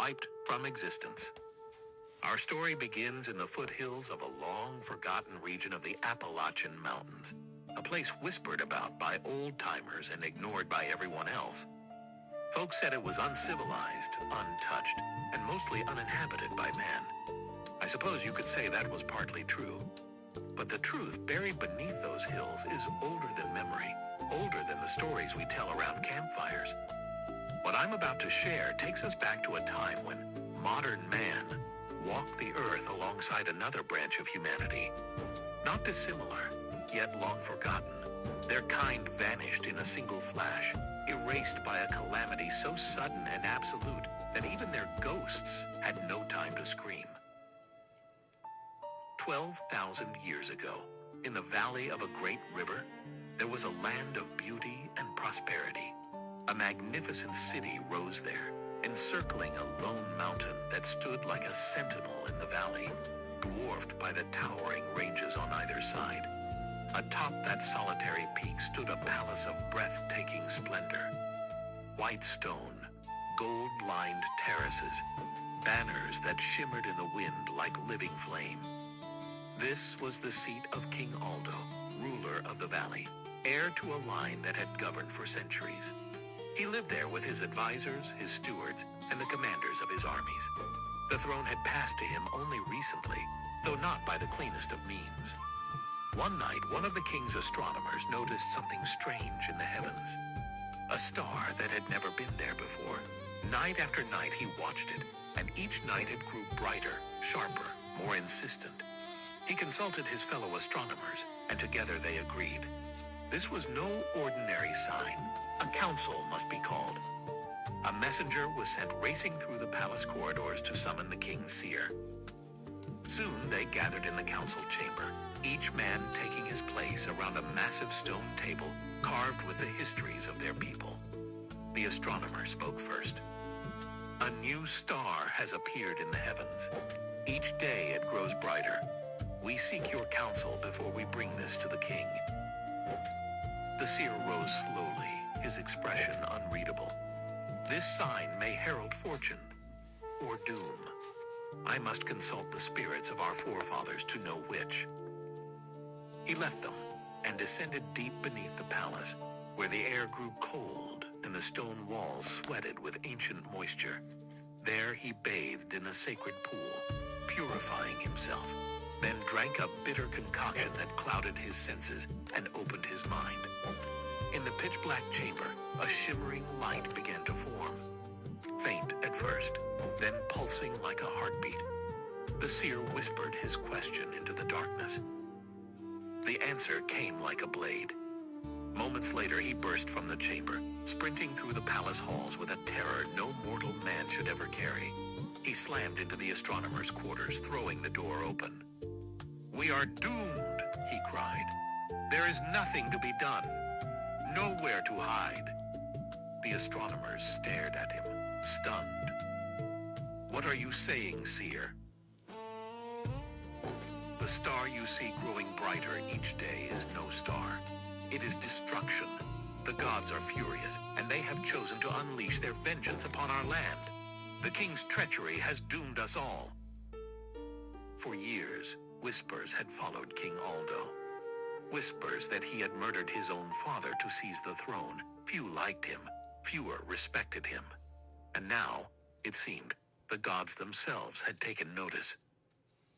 wiped from existence. Our story begins in the foothills of a long-forgotten region of the Appalachian Mountains, a place whispered about by old-timers and ignored by everyone else. Folks said it was uncivilized, untouched, and mostly uninhabited by man. I suppose you could say that was partly true. But the truth buried beneath those hills is older than memory, older than the stories we tell around campfires. What I'm about to share takes us back to a time when modern man walked the earth alongside another branch of humanity. Not dissimilar, yet long forgotten. Their kind vanished in a single flash, erased by a calamity so sudden and absolute that even their ghosts had no time to scream. 12,000 years ago, in the valley of a great river, there was a land of beauty and prosperity. A magnificent city rose there, encircling a lone mountain that stood like a sentinel in the valley, dwarfed by the towering ranges on either side. Atop that solitary peak stood a palace of breathtaking splendor. White stone, gold-lined terraces, banners that shimmered in the wind like living flame. This was the seat of King Aldo, ruler of the valley, heir to a line that had governed for centuries. He lived there with his advisors, his stewards, and the commanders of his armies. The throne had passed to him only recently, though not by the cleanest of means. One night, one of the king's astronomers noticed something strange in the heavens. A star that had never been there before. Night after night he watched it, and each night it grew brighter, sharper, more insistent. He consulted his fellow astronomers, and together they agreed. This was no ordinary sign. A council must be called. A messenger was sent racing through the palace corridors to summon the king's seer. Soon they gathered in the council chamber, each man taking his place around a massive stone table carved with the histories of their people. The astronomer spoke first. A new star has appeared in the heavens. Each day it grows brighter. We seek your counsel before we bring this to the king. The seer rose slowly, his expression unreadable. This sign may herald fortune or doom. I must consult the spirits of our forefathers to know which. He left them and descended deep beneath the palace, where the air grew cold and the stone walls sweated with ancient moisture. There he bathed in a sacred pool, purifying himself, then drank a bitter concoction that clouded his senses and opened his mind. In the pitch-black chamber, a shimmering light began to form. Faint at first, then pulsing like a heartbeat. The seer whispered his question into the darkness. The answer came like a blade. Moments later, he burst from the chamber, sprinting through the palace halls with a terror no mortal man should ever carry. He slammed into the astronomer's quarters, throwing the door open. "We are doomed," he cried. "There is nothing to be done. Nowhere to hide." The astronomers stared at him, stunned. "What are you saying, seer?" "The star you see growing brighter each day is no star. It is destruction. The gods are furious, and they have chosen to unleash their vengeance upon our land. The king's treachery has doomed us all." For years, whispers had followed King Aldo. Whispers that he had murdered his own father to seize the throne. Few liked him, fewer respected him. And now, it seemed, the gods themselves had taken notice.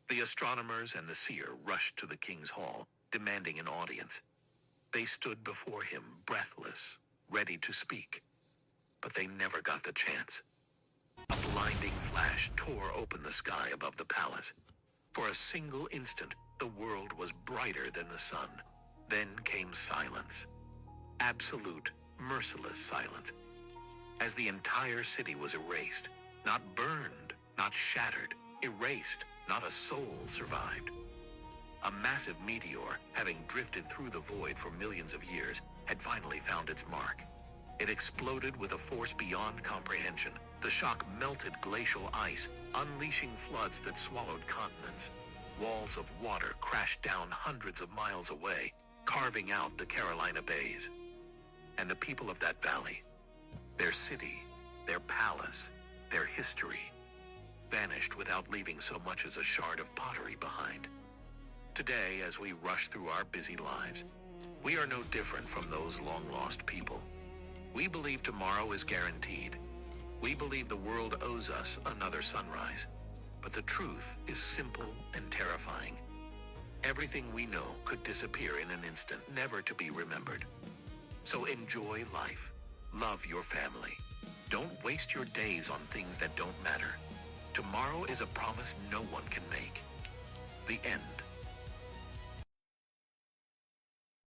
The astronomers and the seer rushed to the king's hall, demanding an audience. They stood before him, breathless, ready to speak. But they never got the chance. A blinding flash tore open the sky above the palace. For a single instant, the world was brighter than the sun. Then came silence. Absolute, merciless silence. As the entire city was erased, not burned, not shattered, erased, not a soul survived. A massive meteor, having drifted through the void for millions of years, had finally found its mark. It exploded with a force beyond comprehension. The shock melted glacial ice, unleashing floods that swallowed continents. Walls of water crashed down hundreds of miles away, carving out the Carolina Bays. And the people of that valley, their city, their palace, their history, vanished without leaving so much as a shard of pottery behind. Today, as we rush through our busy lives, we are no different from those long-lost people. We believe tomorrow is guaranteed. We believe the world owes us another sunrise. But the truth is simple and terrifying. Everything we know could disappear in an instant, never to be remembered. So enjoy life. Love your family. Don't waste your days on things that don't matter. Tomorrow is a promise no one can make. The end.